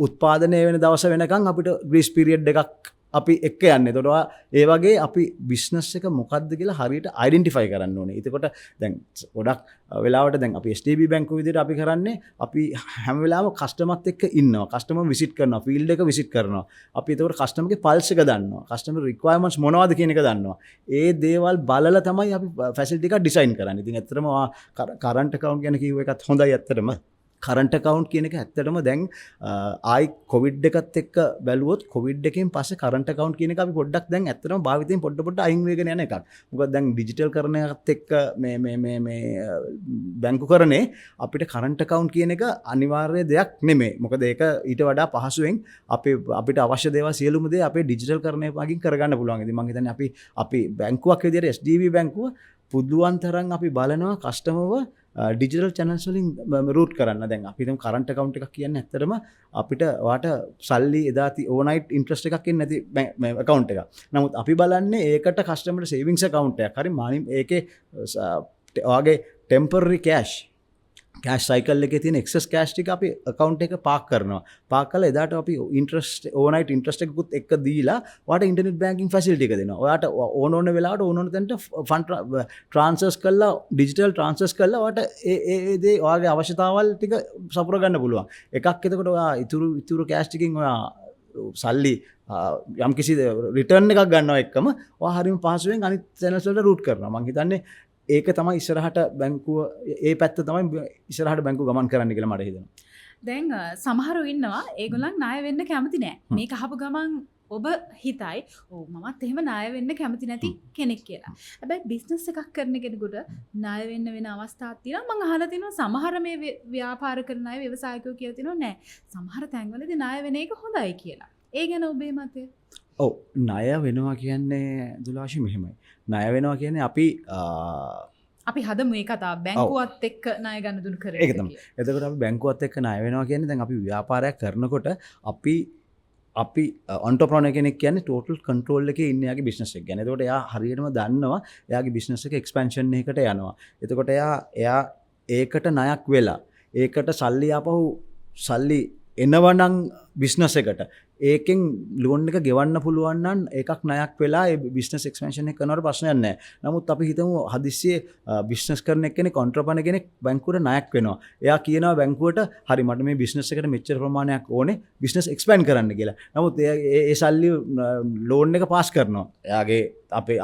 A: උත්පාදනය වෙන දවස වෙනකන් අපිට ග්‍රීස් පීරියඩ් එකක් අපි එක්ක යන්නේ. එතකොට ඒ වගේ අපි බිස්නස් එක මොකක්ද කියලා හරියට අයිඩෙන්ටිෆයි කරන්න ඕනේ. එතකොට දැන් ගොඩක් වෙලාවට දැන් අපි STB බැංකුව විදිහට අපි කරන්නේ අපි හැම වෙලාවෙම කස්ටමර්ත් එක්ක ඉන්නවා. කස්ටමර් විසිට් කරනවා, ෆීල්ඩ් එක විසිට් කරනවා. අපි එතකොට කස්ටමර්ගේ පල්ස් එක දන්නවා. කස්ටමර් රික්වයර්මන්ට්ස් මොනවද කියන එක දන්නවා. ඒ දේවල් බලලා තමයි අපි ෆැසිලිටි එක ඩිසයින් කරන්නේ. ඉතින් ඇත්තටම කරන්ට් account ගැන කිව්ව එකත් හොඳයි ඇත්තටම. කරන්ට් account කියන එක ඇත්තටම දැන් ආයි කොවිඩ් එකත් එක්ක බැලුවොත් කොවිඩ් එකෙන් පස්සේ කරන්ට් account කියන එක අපි පොඩ්ඩක් දැන් ඇත්තටම භාවිතයෙන් පොඩ්ඩ අයින් වෙගෙන යන එකක්. මොකද දැන් ඩිජිටල් කරන එකත් එක්ක මේ බැංකුකරණේ අපිට කරන්ට් account කියන එක අනිවාර්ය දෙයක් නෙමෙයි. මොකද ඒක ඊට වඩා පහසුවෙන් අපිට අවශ්‍ය දේවල් සියලුම දේ අපේ ඩිජිටල් කරණය වගින් කරගන්න පුළුවන්. ඉතින් මම හිතන්නේ අපි බැංකුවක් විදියට SDB බැංකුව පුදුුවන් තරම් අපි බලනවා කස්ටමර්ව ඩිජිටල් චැනල්ස් වලින් රූට් කරන්න. දැන් අපි හිතමු කරන්ට් account එකක් කියන්නේ ඇත්තටම අපිට වාට සල්ලි එදා ඕවර්නයිට් ඉන්ට්‍රස්ට් එකක් එන්නේ නැති මේ account එක. නමුත් අපි බලන්නේ ඒකට කස්ටමර්ට සේවිංග්ස් account එකක්. හරි මානින් ඒකේ ඔයාගේ ටෙම්පරරි කෑෂ් සයිකල් එකේ තියෙන එක්සස් කෑෂ් ටික අපි account එක පාක් කරනවා. පාක් කළා එදාට අපි ඉන්ට්‍රස්ට් ඕවර්නයිට් ඉන්ට්‍රස්ට් එකකුත් එක්ක දීලා ඔයාට ඉන්ටර්නෙට් බැංකින් ෆැසිලිටි එක දෙනවා. ඔයාට ඕන වෙලාවට ඕන තැනට ෆන්ඩ් ට්‍රාන්ස්ෆර්ස් කළා ඩිජිටල් ට්‍රාන්ස්ෆර්ස් කළා ඔයාට ඒ දේ ඔයාගේ අවශ්‍යතාවල් ටික සපුර ගන්න පුළුවන්. එකක් එතකොට ඔයා ඉතුරු කෑෂ් ටිකෙන් ඔයා සල්ලි යම් කිසි රිටර්න් එකක් ගන්නවා එක්කම ඔයා හරිම පහසුවෙන් අනිත් channels වලට රූට් කරනවා. මම හිතන්නේ ඒක තමයි ඉස්සරහට බැංකුව ඒ පැත්ත තමයි ඉස්සරහට බැංකුව ගමන් කරන්න කියලා මට හිතෙනවා.
B: දැන් සමහරව ඉන්නවා ඒගොල්ලන් ණය වෙන්න කැමති නෑ. මේක අහපු ගමන් ඔබ හිතයි ඔව් මමත් එහෙම ණය වෙන්න කැමති නැති කෙනෙක් කියලා. හැබැයි බිස්නස් එකක් කරන කෙනෙකුට ණය වෙන්න වෙන අවස්ථාවක් තියෙනවා. මම අහලා තිනවා සමහර මේ ව්‍යාපාර කරන අය ව්‍යවසායකයෝ කියලා තිනවා නෑ. සමහර තැන්වලදී ණය වෙන එක හොඳයි කියලා. ඒ ගැන ඔබේ මතය?
A: ඔව් ණය වෙනවා කියන්නේ දුලාශි මෙහෙමයි. ණය වෙනවා කියන්නේ
B: අපි හදමු මේ කතාව බැංකුවත් එක්ක ණය ගන්න දුන්න කරේ.
A: ඒක තමයි. එතකොට අපි බැංකුවත් එක්ක ණය වෙනවා කියන්නේ දැන් අපි ව්‍යාපාරයක් කරනකොට අපි ඔන්ටර්ප්‍රෙනර් කෙනෙක් කියන්නේ ටෝටල් කන්ට්‍රෝල් එකේ ඉන්න යාගේ බිස්නස් එක ගැන. එතකොට එයා හරියටම දන්නවා එයාගේ බිස්නස් එක එක්ස්පැන්ෂන් එකකට යනවා. එතකොට එයා ඒකට ණයක් වෙලා ඒකට සල්ලි එනවනම් බිස්නස් එකට ඒකෙන් ලෝන් එක ගෙවන්න පුළුවන් නම් ඒකක් ණයක් වෙලා ඒ බිස්නස් එක්ස්පැන්ෂන් එක කරනවට ප්‍රශ්නයක් නැහැ. නමුත් අපි හිතමු හදිස්සියේ බිස්නස් කරන එක්කෙනෙක් ඔන්ටර්ප්‍රෙනර් කෙනෙක් බැංකුවට ණයක් වෙනවා. එයා කියනවා බැංකුවට හරි මට මේ බිස්නස් එකට මෙච්චර ප්‍රමාණයක් ඕනේ බිස්නස් එක්ස්පැන්ඩ් කරන්න කියලා. නමුත් ඒ සල්ලි ලෝන් එක පාස් කරනවා. එයාගේ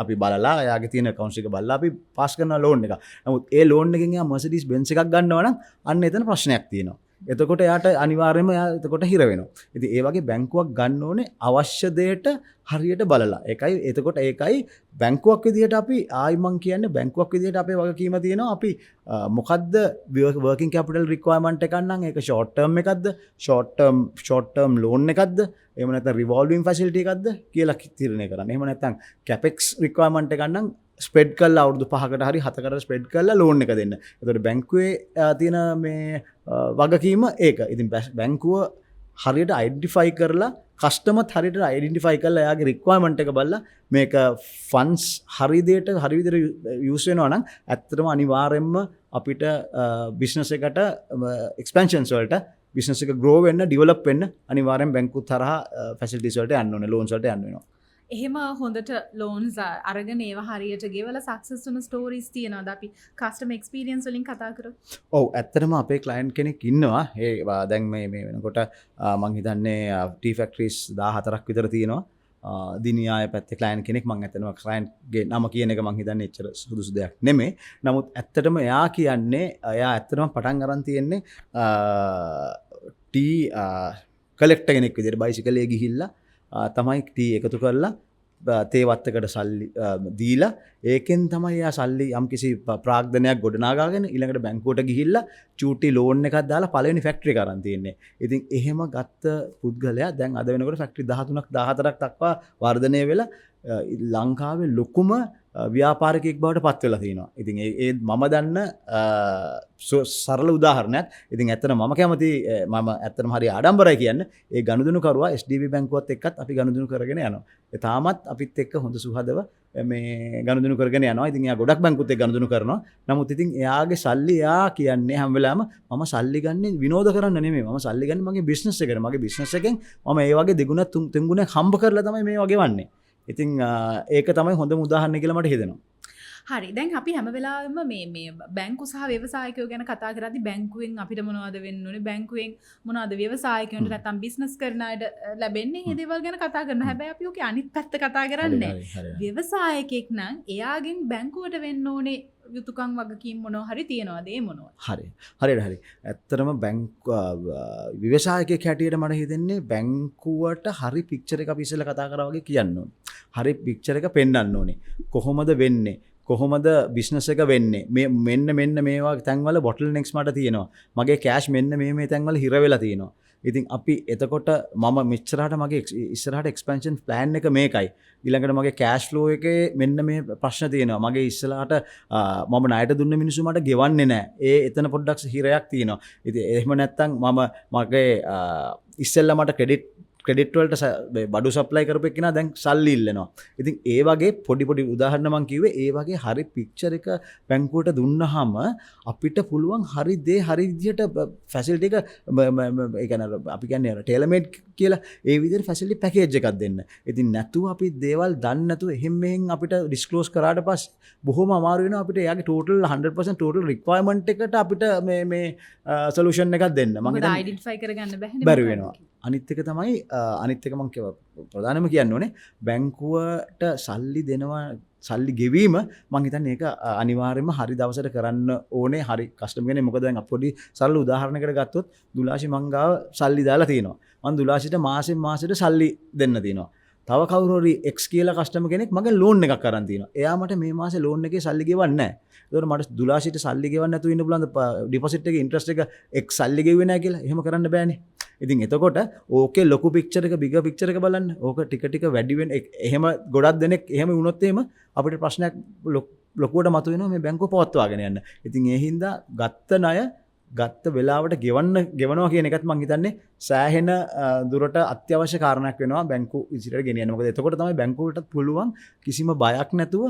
A: අපි බලලා එයාගේ තියෙන accounts එක බලලා අපි පාස් කරනවා ලෝන් එක. නමුත් ඒ ලෝන් එකෙන් එයා Mercedes Benz එකක් ගන්නවා නම් අන්න එතන ප්‍රශ්නයක් තියෙනවා. එතකොට එයාට අනිවාර්යයෙන්ම එයා එතකොට හිර වෙනවා. ඉතින් ඒ වගේ බැංකුවක් ගන්න ඕනේ අවශ්‍ය දෙයට හරියට බලලා. ඒකයි බැංකුවක් විදිහට අපි මං කියන්නේ බැංකුවක් විදිහට අපේ වගකීම තියෙනවා. අපි මොකද්ද working capital requirement එකක් නම් ඒක short term එකක්ද short term loan එකක්ද එහෙම නැත්නම් revolving facility එකක්ද කියලා තීරණය කරන්න. එහෙම නැත්නම් capex requirement එකක් නම් ස්පෙඩ් කල්ලා අවුරුදු 5කට හරි 7කට ස්පෙඩ් කල්ලා ලෝන් එක දෙන්න. එතකොට බැංකුවේ තියෙන මේ වගකීම ඒක. ඉතින් බැංකුව හරියට අයිඩෙන්ටිෆයි කරලා කස්ටමර්ත් හරියට අයිඩෙන්ටිෆයි කරලා එයාගේ රික්වයර්මන්ට් එක බලලා මේක ෆන්ඩ්ස් හරි විදිහට යූස් වෙනවා නම් ඇත්තටම අනිවාර්යයෙන්ම අපිට බිස්නස් එකට එක්ස්පැන්ෂන්ස් වලට බිස්නස් එක ග්‍රෝ වෙන්න ඩෙවලොප් වෙන්න අනිවාර්යෙන් බැංකුත් තරහා ෆැසිලිටිස් වලට යන්න ඕනේ ලෝන්ස් වලට යන්න වෙනවා.
B: එහෙම හොඳට ලෝන්ස් අරගෙන ඒවා හරියට ගෙවලා සක්සස් වුණ ස්ටෝරීස් තියෙනවාද අපි කස්ටමර් එක්ස්පීරියන්ස් වලින් කතා කරමු.
A: ඔව් ඇත්තටම අපේ ක්ලයන්ට් කෙනෙක් ඉන්නවා. ඒ දැන් මේ වෙනකොට මම හිතන්නේ ටී ෆැක්ටරිස් 14ක් විතර තියෙනවා. දිනියාය පැත්තේ ක්ලයන්ට් කෙනෙක් මම ඇත්තටම ක්ලයන්ට්ගේ නම කියන එක මම හිතන්නේ එච්චර සුදුසු දෙයක් නෙමෙයි. නමුත් ඇත්තටම එයා කියන්නේ එයා ඇත්තටම පටන් අරන් තියෙන්නේ ටී කලෙක්ටර් කෙනෙක් විදිහට බයිසිකලේ ගිහිල්ලා තමයි ටී එකතු කරලා තේවත්තකට සල්ලි දීලා ඒකෙන් තමයි යා සල්ලි යම්කිසි ප්‍රාග්ධනයක් ගොඩනගාගෙන ඊළඟට බැංකුවට ගිහිල්ලා චූටි ලෝන් එකක් දාලා පළවෙනි ෆැක්ටරි එක අරන් තියෙන්නේ. ඉතින් එහෙම ගත්ත පුද්ගලයා දැන් අද වෙනකොට ෆැක්ටරි 13ක් 14ක් දක්වා වර්ධනය වෙලා ලංකාවේ ලොකුම ව්‍යාපාරිකයෙක් බවට පත් වෙලා තියෙනවා. ඉතින් ඒ මම දන්න සරල උදාහරණයක්. ඉතින් ඇත්තට මම කැමති මම ඇත්තටම හරි ආඩම්බරයි කියන්නේ ඒ ගනුදෙනුකරුවා SDB බැංකුවත් එක්කත් අපි ගනුදෙනු කරගෙන යනවා. ඒ තාමත් අපිත් එක්ක හොඳ සුහදව මේ ගනුදෙනු කරගෙන යනවා. ඉතින් එයා ගොඩක් බැංකුත් එක්ක ගනුදෙනු කරනවා. නමුත් ඉතින් එයාගේ සල්ලි එයා කියන්නේ හැම වෙලාවෙම මම සල්ලි ගන්නේ විනෝද කරන්න නෙමෙයි. මම සල්ලි ගන්නේ මගේ බිස්නස් එකට. මගේ බිස්නස් එකෙන් මම ඒ වගේ දෙගුණක් තුන් ගුණයක් හම්බ කරලා තමයි මේ වගේ වන්නේ. ඉතින් ඒක තමයි හොඳම උදාහරණය කියලා මට හිතෙනවා.
B: හරි දැන් අපි හැම වෙලාවෙම මේ බැංකු සහ ව්‍යවසායකයෝ ගැන කතා කරද්දී බැංකුවෙන් අපිට මොනවද වෙන්න ඕනේ බැංකුවෙන් මොනවද ව්‍යවසායකයන්ට නැත්නම් බිස්නස් කරන අයට ලැබෙන්නේ මේ දේවල් ගැන කතා කරනවා. හැබැයි අපි ඔකේ අනිත් පැත්ත කතා කරන්නේ නැහැ. ව්‍යවසායකෙක් නම් එයාගෙන් බැංකුවට වෙන්න ඕනේ යුතුයකම් වගකීම් මොනවා හරි තියනවාද ඒ මොනවද?
A: හරි. ඇත්තටම ව්‍යවසායකයෙක් හැටියට මට හිතෙන්නේ බැංකුවට හරි පික්චර් එක අපි ඉස්සෙල්ලා කතා කරා වගේ කියන්න ඕනේ. හරි පික්චර් එක පෙන්වන්න ඕනේ. කොහොමද වෙන්නේ? කොහොමද බිස්නස් එක වෙන්නේ? මෙන්න මේවා තැන්වල බොටල් නෙක්ස් මට තියෙනවා. මගේ කෑෂ් මෙන්න මේ තැන්වල හිර වෙලා තියෙනවා. ඉතින් අපි එතකොට මම මෙච්චරට මගේ ඉස්සරහට එක්ස්පැන්ෂන් ප්ලෑන් එක මේකයි. ඊළඟට මගේ කෑෂ් ෆ්ලෝ එකේ මෙන්න මේ ප්‍රශ්න තියෙනවා. මගේ ඉස්සරහට මම ණයට දුන්න මිනිස්සු මට ගෙවන්නේ නැහැ. එතන පොඩ්ඩක් හිරයක් තියෙනවා. ඉතින් එහෙම නැත්තම් මගේ ඉස්සෙල්ලා මට ක්‍රෙඩිට් වලට බඩු සප්ලයි කරපු එක්කෙනා දැන් සල්ලි ඉල්ලනවා. ඉතින් ඒ වගේ පොඩි උදාහරණ මම කිව්වේ ඒ වගේ හරි පික්චර් එක බැංකුවට දුන්නාම අපිට පුළුවන් හරි දේ හරි විදිහට ෆැසිලිටි එක ඒ කියන්නේ අපි කියන්නේ ටේලර්මේඩ් කියලා ඒ විදිහට ෆැසිලිටි පැකේජ් එකක් දෙන්න. ඉතින් නැතුව අපි දේවල් දන්නේ නැතුව එහෙම මෙහෙන් අපිට ඩිස්ක්ලෝස් කරාට පස්සේ බොහොම අමාරු වෙනවා අපිට එයාගේ total 100% total requirement එකට අපිට මේ සොලියුෂන් එකක් දෙන්න. මම
B: හිතන්නේ අයිඩෙන්ටිෆයි කරගන්න
A: බැරි වෙනවා. අනිත් එක තමයි අනිත් එක මම ප්‍රධානම කියන්න ඕනේ බැංකුවට සල්ලි දෙනවා සල්ලි ගෙවීම මම හිතන්නේ ඒක අනිවාර්යයෙන්ම හරි දවසට කරන්න ඕනේ හරි කස්ටමර් කෙනෙක් මොකද දැන් පොඩි සරල උදාහරණයකට ගත්තොත් දුලාෂි මං ගාව සල්ලි දාලා තිනවා මං දුලාෂිට මාසෙන් මාසෙට සල්ලි දෙන්න තිනවා තව කවුරු හරි X කියලා කස්ටමර් කෙනෙක් මගේ ලෝන් එකක් අරන් තිනවා එයා මට මේ මාසේ ලෝන් එකේ සල්ලි ගෙවන්නේ නැහැ ඒතකොට මට දුලාෂිට සල්ලි ගෙවන්න නැතුව ඉන්න පුළුවන්ද ඩිපොසිට් එකේ ඉන්ට්‍රස්ට් එක X සල්ලි ගෙවුවේ නැහැ කියලා එහෙම කරන්න බෑනේ ඉතින් එතකොට ඕකේ ලොකු පික්චර් එක බිග් පික්චර් එක බලන්න ඕක ටික වැඩි වෙන එහෙම ගොඩක් දෙනෙක් එහෙම වුණොත් එහෙම අපිට ප්‍රශ්නයක් ලොකුවට මතුවෙනවා මේ බැංකුව පවත්වාගෙන යන්න. ඉතින් ඒ හින්දා ගත්ත ණය ගත්ත වෙලාවට ගෙවනවා කියන එකත් මම හිතන්නේ සෑහෙන දුරට අත්‍යවශ්‍ය කාරණයක් වෙනවා බැංකු ඉදිරියට ගෙනියන්න. මොකද එතකොට තමයි බැංකුවටත් පුළුවන් කිසිම බයක් නැතුව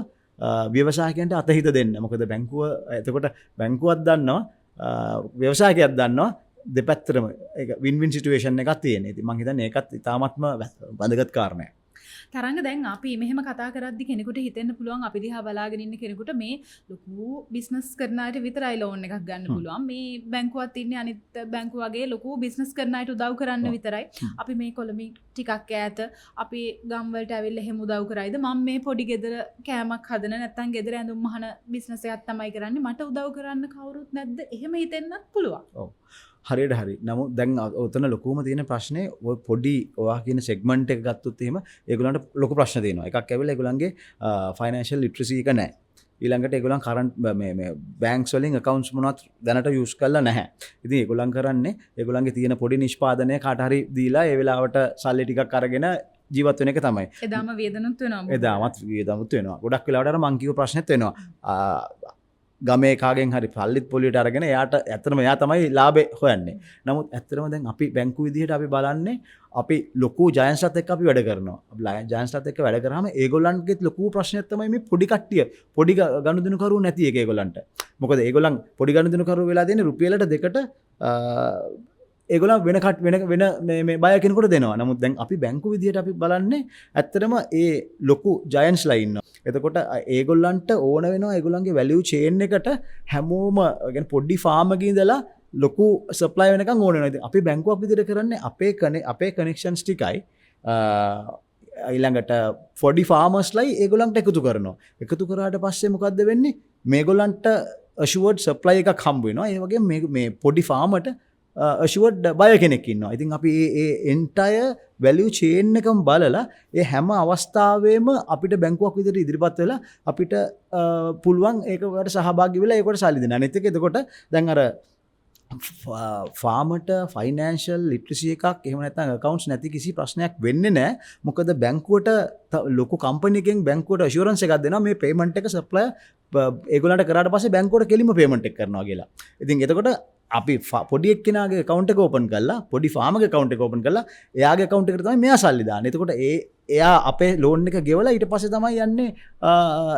A: ව්‍යවසායකයන්ට අතහිත දෙන්න. මොකද බැංකුව එතකොට බැංකුවක් දන්නවා ව්‍යවසායකයෙක් දන්නවා දෙපැත්තටම ඒක වින් වින් සිටුේෂන් එකක් තියෙන. ඉතින් මම හිතන්නේ ඒකත් ඉතාමත්ම වැදගත් කාරණයක්.
B: තරංග දැන් අපි මෙහෙම කතා කරද්දි කෙනෙකුට හිතෙන්න පුළුවන් අපි දිහා බලාගෙන ඉන්න කෙනෙකුට මේ ලොකු බිස්නස් කරන අයට විතරයි ලෝන් එකක් ගන්න පුළුවන්. මේ බැංකුවත් ඉන්නේ අනිත් බැංකු වගේ ලොකු බිස්නස් කරන අයට උදව් කරන්න විතරයි. අපි මේ කොළඹ ටිකක් ඈත අපි ගම් වලට ඇවිල්ලා එහෙම උදව් කරයිද? මම මේ පොඩි ගෙදර කෑමක් හදන නැත්නම් ගෙදර ඇඳුම් මහන බිස්නස් එකක් තමයි කරන්නේ. මට උදව් කරන්න කවුරුත් නැද්ද? එහෙම හිතෙන්නත් පුළුවන්.
A: ඔව්. හරියට හරි. නමුත් දැන් ඔතන ලොකුම තියෙන ප්‍රශ්නේ ඔය පොඩි ඔයා කියන සෙග්මන්ට් එක ගත්තොත් එහෙම ඒගොල්ලන්ට ලොකු ප්‍රශ්න තියෙනවා. එකක් ඇවිල්ලා ඒගොල්ලන්ගේ ෆයිනෑන්ෂල් ලිටරසි එක නැහැ. ඊළඟට ඒගොල්ලන් කරන්ට් මේ බැංක්ස් වලින් accounts මොනවත් දැනට යූස් කරලා නැහැ. ඉතින් ඒගොල්ලන් කරන්නේ ඒගොල්ලන්ගේ තියෙන පොඩි නිෂ්පාදනය කාට හරි දීලා ඒ වෙලාවට සල්ලි ටිකක් අරගෙන ජීවත් වෙන එක තමයි.
B: එදාම වේදනුත් වෙනවා.
A: එදාමත් වේදනුත් වෙනවා. ගොඩක් වෙලාවට අර මං කියව ප්‍රශ්නෙත් වෙනවා. ගමේ කාගෙන් හරි පල්ලිත් පොලියට අරගෙන එයාට ඇත්තටම එයා තමයි ලාභේ හොයන්නේ. නමුත් ඇත්තටම දැන් අපි බැංකු විදිහට අපි බලන්නේ අපි ලොකු ජයන්ට්ස්ලත් එක්ක අපි වැඩ කරනවා. අපි ජයන්ට්ස්ලත් එක්ක වැඩ කරාම ඒගොල්ලන්ගේ ලොකු ප්‍රශ්නයක් තමයි මේ පොඩි කට්ටිය පොඩි ගනුදෙනුකරු නැති එක ඒගොල්ලන්ට. මොකද ඒගොල්ලන් පොඩි ගනුදෙනුකරු වෙලා දෙන්නේ රුපියලට දෙකට ඒගොල්ලන් වෙන මේ බය කෙනෙකුට දෙනවා. නමුත් දැන් අපි බැංකු විදිහට අපි බලන්නේ ඇත්තටම ඒ ලොකු ජයන්ට්ස්ලා ඉන්නවා. එතකොට ඒගොල්ලන්ට ඕන වෙනවා ඒගොල්ලන්ගේ වැලියු චේන් එකට හැමෝම يعني පොඩි ෆාම් එකක ඉඳලා ලොකු සප්ලයි වෙනකන් ඕන වෙනවා. ඉතින් අපි බැංකුවක් විදිහට කරන්නේ අපේ කනෙක්ෂන්ස් ටිකයි ඊළඟට පොඩි ෆාමර්ස්ලයි ඒගොල්ලන්ට එකතු කරනවා. එකතු කරාට පස්සේ මොකද්ද වෙන්නේ? මේගොල්ලන්ට assured supply එකක් හම්බ වෙනවා. ඒ වගේම මේ පොඩි ෆාමර්ට assured buyer කෙනෙක් ඉන්නවා. ඉතින් අපි ඒ entire value chain එකම බලලා ඒ හැම අවස්ථාවෙම අපිට බැංකුවක් විදිහට ඉදිරිපත් වෙලා අපිට පුළුවන් ඒකට සහභාගී වෙලා ඒකට සල්ලි දෙන්න. අනිත් එක එතකොට දැන් අර ෆාමට ෆයිනන්ශල් ලිට්‍රසිය එකක් එහම නැත කවන්ස් නැති කිසි ප්‍රශ්නයක් වෙන්න නෑ මොකද බැංකුවට ලොක කම්පනිකෙන් බැංකුවට ශරන්ස එකක් දෙන මේ පේමට එක සප්ලය ඒගලට කරට පස බැංකුවට කෙලිම පේමට එක් කරනවා කියලා ඉතින් එතකොට අපි පොඩි එක්කෙනගේ කවන්ට කෝපන් කල්ලා පොඩි ෆාමගේ කවන්ට කෝපන් කලා එයාගේ කවන්ට කරතම මෙයා සල්ලිදාන එතකොට එයා අපේ ලෝන් එක ගෙවල ඊට පස තමයි යන්නේ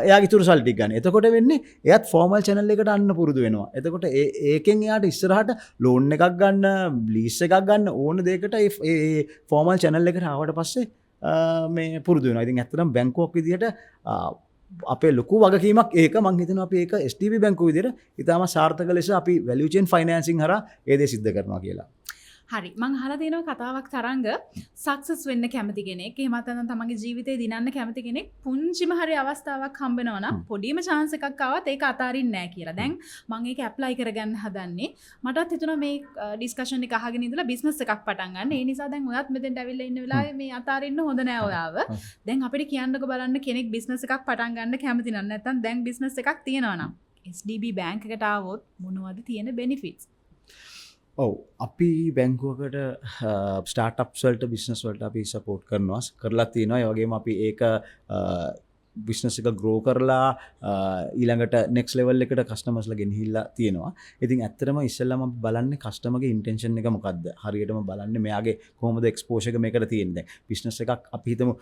A: එයාගේ තුර සල්ටි ගන්න එතකොට වෙන්නේ එයත් ෆෝමල් චැනල් එකට අන්න පුරුදු වෙනවා එතකොට ඒකෙන් එයාට ඉස්සරහට ලෝන් එකක් ගන්න බ්ලිස් එකක් ගන්න ඕන දෙකට ෆෝමල් චැනල් එකට ආවට පස්සේ මේ පුරුදු වෙනවා ඉතින් ඇත්තටම බැංකුවක් විදිහට අපේ ලොකු වගකීමක් ඒක මං හිතනවා අපි ඒක STB බැංකුව විදිහට ඉතාම සාර්ථක ලෙස අපි වැලියු චේන් ෆයිනෑන්සින් හරහා ඒ දේ සිද්ධ කරනවා කියලා.
B: හරි මං අහලා තියෙනවා කතාවක් තරංග සක්සස් වෙන්න කැමති කෙනෙක් එහෙම නැත්නම් තමන්ගේ ජීවිතේ දිනන්න කැමති කෙනෙක් පුංචිම හරි අවස්ථාවක් හම්බ වෙනවා නම් පොඩිම chance එකක් ආවත් ඒක අතාරින්න නෑ කියලා. දැන් මං ඒක ඇප්ලයි කරගන්න හදන්නේ. මටත් හිතුණා මේ ඩිස්කෂන් එක අහගෙන ඉඳලා බිස්නස් එකක් පටන් ගන්න. ඒ නිසා දැන් ඔයත් මෙතෙන්ට ඇවිල්ලා ඉන්න වෙලාවේ මේ අතාරින්න හොඳ නෑ ඔයාව. දැන් අපිට කියන්නකෝ බලන්න කෙනෙක් බිස්නස් එකක් පටන් ගන්න කැමති නම් නැත්නම් දැන් බිස්නස් එකක් තියෙනවා නම් SDB බැංක් එකට ආවොත් මොනවද තියෙන benefits?
A: ඔව අපි බැංකුවකට ස්ටාර්ට්අප්ස්වලට බිස්නස් වලට අපි සපෝට් කරනවා කරලා තියෙනවා ඒ වගේම අපි ඒක බිස්නස් එක ග්‍රෝ කරලා ඊළඟට නෙක්ස් ලෙවල් එකට කස්ටමර්ස්ලා ගෙනහිල්ලා තියෙනවා. ඉතින් ඇත්තටම ඉස්සෙල්ලාම අපි බලන්නේ කස්ටමර්ගේ ඉන්ටෙන්ෂන් එක මොකද්ද? හරියටම බලන්නේ මෙයාගේ කොහොමද එක්ස්පෝෂර් එක මේකට තියෙන්නේ. දැන් බිස්නස් එකක් අපි හිතමු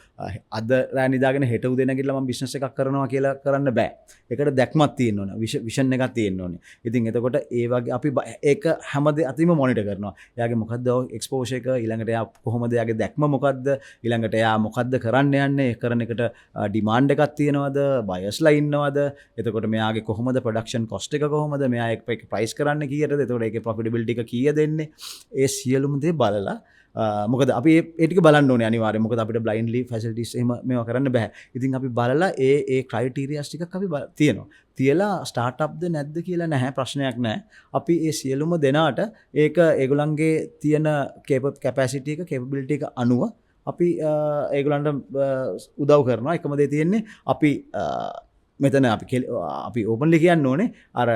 A: අද රෑ නිදාගෙන හෙට උදේ නැගිටලා මම බිස්නස් එකක් කරනවා කියලා කරන්න බෑ. ඒකට දැක්මක් තියෙන්න ඕන. විෂන් එකක් තියෙන්න ඕනේ. ඉතින් එතකොට ඒ වගේ අපි ඒක හැමදේ අතිම මොනිටර් කරනවා. එයාගේ මොකද්ද එක්ස්පෝෂර් එක ඊළඟට එයා කොහොමද එයාගේ දැක්ම මොකද්ද? ඊළඟට එයා මොකද්ද කරන්න යන්නේ? කරන එකට ඩිමාන්ඩ් එක තියෙනවද බයස්ලා ඉන්නවද එතකොට මෙයාගේ කොහොමද ප්‍රොඩක්ෂන් කොස්ට් එක කොහොමද මෙයා එක ප්‍රයිස් කරන්න කීයටද එතකොට ඒකේ ප්‍රොෆිටබිලිටි එක කීය දෙන්නේ ඒ සියලුම දේ බලලා මොකද අපි ඒ ටික බලන්න ඕනේ අනිවාර්යයෙන් මොකද අපිට බ්ලයින්ඩ්ලි ෆැසිලිටිස් එහෙම මේවා කරන්න බෑ ඉතින් අපි බලලා ඒ ක්‍රයිටීරියාස් ටිකක් අපි තියෙනවා තියලා ස්ටාර්ට්අප්ද නැද්ද කියලා නැහැ ප්‍රශ්නයක් නැහැ අපි ඒ සියලුම දෙනාට ඒක ඒගොල්ලන්ගේ තියෙන කැපැසිටි එක කැපබිලිටි එක අනුව අපි ඒගොල්ලන්ට උදව් කරනවා එකම දේ තියෙන්නේ අපි මෙතන අපි ඕපන්ලි කියන්න ඕනේ අර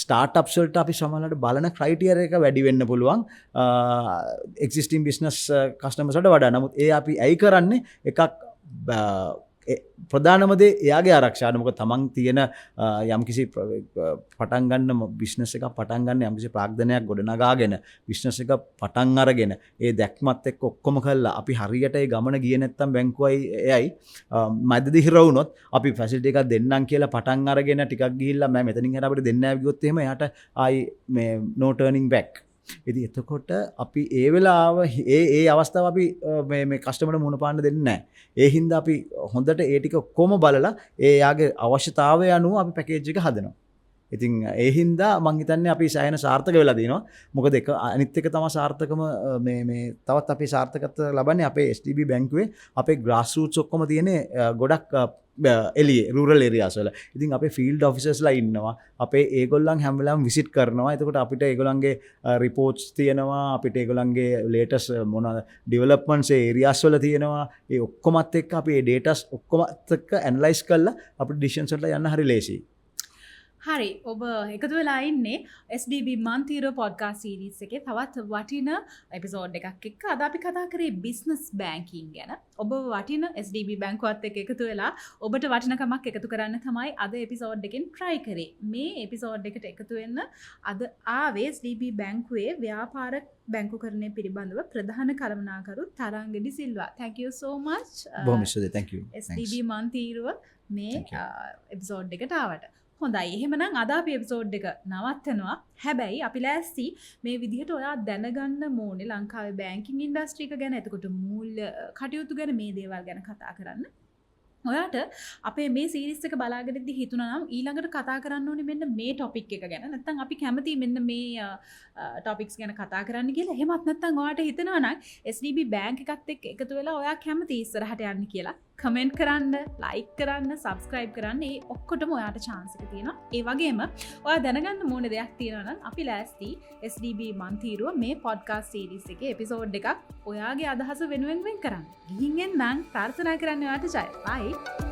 A: ස්ටාර්ට්අප්ස් වලට අපි සමහරවිට බලන ක්‍රයිටීරියා එක වැඩි වෙන්න පුළුවන් එක්සිස්ටිං බිස්නස් කස්ටමර්ස් වලට වඩා. නමුත් ඒ අපි ඇයි කරන්නේ එකක් ප්‍රධානම දේ එයාගේ ආරක්ෂාව. මොකද තමන් තියෙන යම්කිසි පටන් ගන්න බිස්නස් එකක් පටන් ගන්න යම්කිසි ප්‍රාග්ධනයක් ගොඩනගාගෙන බිස්නස් එක පටන් අරගෙන ඒ දැක්මත් එක්ක ඔක්කොම කළා අපි හරියට ඒ ගමන ගියේ නැත්තම් බැංකුවයි එයයි මැදදී හිර වුණොත් අපි ෆැසිලිටි එකක් දෙන්නම් කියලා පටන් අරගෙන ටිකක් ගිහිල්ලා මම මෙතනින් එහාට අපිට දෙන්න ආව ගියොත් එහෙම එයාට ආයි මේ no turning back. ඉතින් එතකොට අපි ඒ වෙලාව ඒ අවස්ථාව අපි මේ කස්ටමර්ට මුණ පාන්න දෙන්නේ නැහැ. ඒ හින්දා අපි හොඳට ඒ ටික කොහොම බලලා ඒ යාගේ අවශ්‍යතාවය අනුව අපි පැකේජ් එක හදනවා. ඉතින් ඒ හින්දා මං හිතන්නේ අපි සෑහෙන සාර්ථක වෙලා දිනවා. මොකද ඒක අනිත් එක තමයි සාර්ථකම මේ තවත් අපි සාර්ථකත්වය ලබන්නේ අපේ STB බැංකුවේ අපේ ග්‍රාස් රූට්ස් ඔක්කොම තියෙන්නේ ගොඩක් එළියේ රූරල් ඒරියාස් වල. ඉතින් අපේ ෆීල්ඩ් ඔෆිසර්ස්ලා ඉන්නවා. අපේ ඒගොල්ලන් හැම වෙලාවෙම විසිට් කරනවා. එතකොට අපිට ඒගොල්ලන්ගේ රිපෝට්ස් තියෙනවා. අපිට ඒගොල්ලන්ගේ ලේටස්ට් මොනවාද ඩෙවලොප්මන්ට්ස් ඒ ඒරියාස් වල තියෙනවා. ඒ ඔක්කොමත් එක්ක අපි මේ ඩේටාස් ඔක්කොමත් එක්ක ඇනලයිස් කරලා අපිට ඩිසිෂන්ස් වලට යන්න හරි ලේසියි.
B: හරි ඔබ එකතු වෙලා ඉන්නේ SDB මන්තිරෝ පොඩ්කාස්ට් සීරීස් එකේ තවත් වටින එපිසෝඩ් එකක් එක්ක අද අපි කතා කරේ බිස්නස් බැංකින් ගැන. ඔබ වටින SDB බැංකුවත් එක්ක එකතු වෙලා ඔබට වටිනකමක් එකතු කරන්න තමයි අද එපිසෝඩ් එකෙන් try කරේ. මේ එපිසෝඩ් එකට එකතු වෙන්න අද ආවේ SDB බැංකුවේ ව්‍යාපාර බැංකුකරණය පිළිබඳව ප්‍රධාන කළමනාකරු තරංග D Silva. Thank you so much.
A: බොහොම ස්තුතියි. Thank you.
B: SDB මන්තිරෝ මේ එපිසෝඩ් එකට ආවට. හොඳයි එහෙමනම් අද අපි එපිසෝඩ් එක නවත්තනවා. හැබැයි අපි ලෑස්ති මේ විදිහට ඔයා දැනගන්න ඕනේ ලංකාවේ බැංකින් ඉන්ඩස්ට්‍රි එක ගැන එතකොට මූල්‍ය කටයුතු ගැන මේ දේවල් ගැන කතා කරන්න. ඔයාට අපේ මේ සීරීස් එක බලාගෙන ඉඳි හිතුණා නම් ඊළඟට කතා කරන්න ඕනේ මෙන්න මේ ටොපික් එක ගැන. නැත්නම් අපි කැමති මෙන්න මේ ටොපික්ස් ගැන කතා කරන්න කියලා. එහෙමත් නැත්නම් ඔයාට හිතෙනවා නම් SDB බැංක් එකත් එක්ක එකතු වෙලා ඔයා කැමති ඉස්සරහට යන්න කියලා කමෙන්ට් කරන්න, ලයික් කරන්න, සබ්ස්ක්‍රයිබ් කරන්න. ඒ ඔක්කොටම ඔයාට chance එක තියෙනවා. ඒ වගේම ඔයා දැනගන්න ඕනේ දෙයක් තියෙනවා නම් අපි ලෑස්ති SDB මන්තිරුව මේ පොඩ්කාස්ට් සීරීස් එකේ එපිසෝඩ් එකක් ඔයාගේ අදහස වෙනුවෙන් වෙන් කරන්න. ගිහින් එන්නම් ප්‍රාර්ථනා කරන්න ඔයාට ජය. බයි.